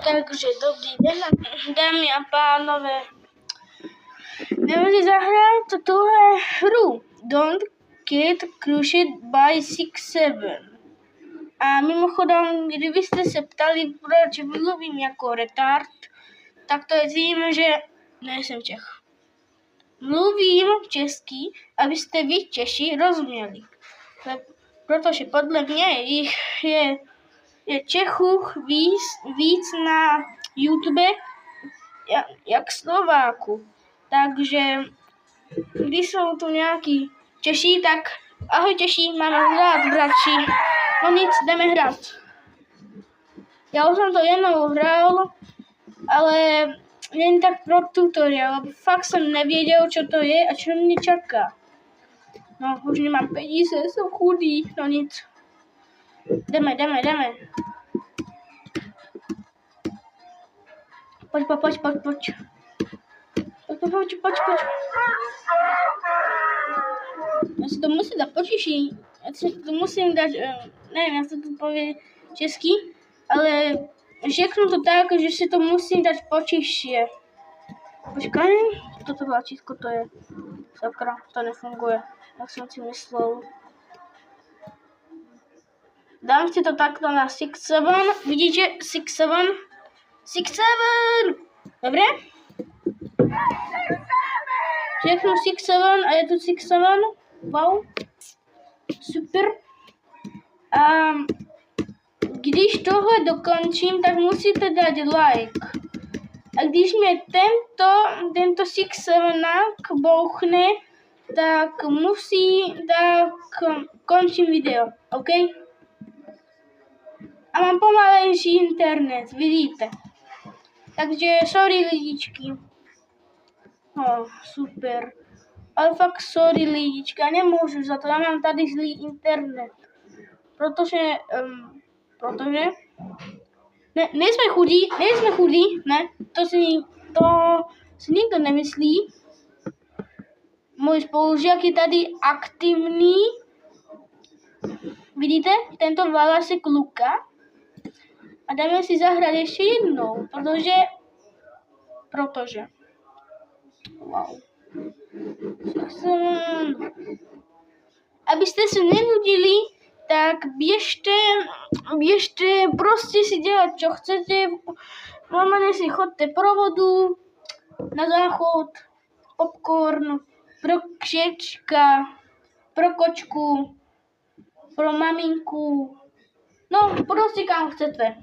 Takže dobrý den, dámy a pánové. Jdeme si zahrát tuhle hru Don't Get Crushed by 6-7. A mimochodem, kdybyste se ptali, proč mluvím jako retard, tak to je tím, že nejsem Čech. Mluvím česky, abyste vy Češi rozuměli. Protože podle mě je Čechů víc na YouTube jak Slováku. Takže když jsou tu nějaký Češi, tak ahoj Češi, máme hrát, bratři. No nic, jdeme hrát. Já už jsem to jednou hrál, ale jen tak pro tutoriál. Fakt jsem nevěděl, co to je a co mě čeká. No, už nemám peníze, jsem chudý, no nic. Jdeme. Pojď. Já si to musím dát potiší. Já si to musím dát, nevím, jak se to pově česky, ale řeknu to tak, že si to musím dát potiše. Počkej, toto vláčítko to je. Sakra, to nefunguje, jak jsem si myslel. Dám si to takto na 6-7, vidíte 6-7? 6-7! Dobre? Všechno 6-7 a je tu 6-7. Wow. Super. A když tohle dokončím, tak musíte dát like. A když mě tento 6-7 bouchne, tak končím video, OK? A mám pomalejší internet, vidíte. Takže sorry lidičky. Super. Ale fakt sorry lidička, nemůžu za to, já mám tady zlý internet. Protože nejsme chudí, ne, to si nikdo nemyslí. Můj spolužák je tady aktivní. Vidíte, tento valasek Luka. A jdeme si zahrát ještě jednou, protože. Wow. Abyste se nenudili, tak běžte, prostě si dělat, co chcete. Normálně si chodte pro vodu, na záchod, popcorn, pro křečka, pro kočku, pro maminku. No, prostě kam chcete.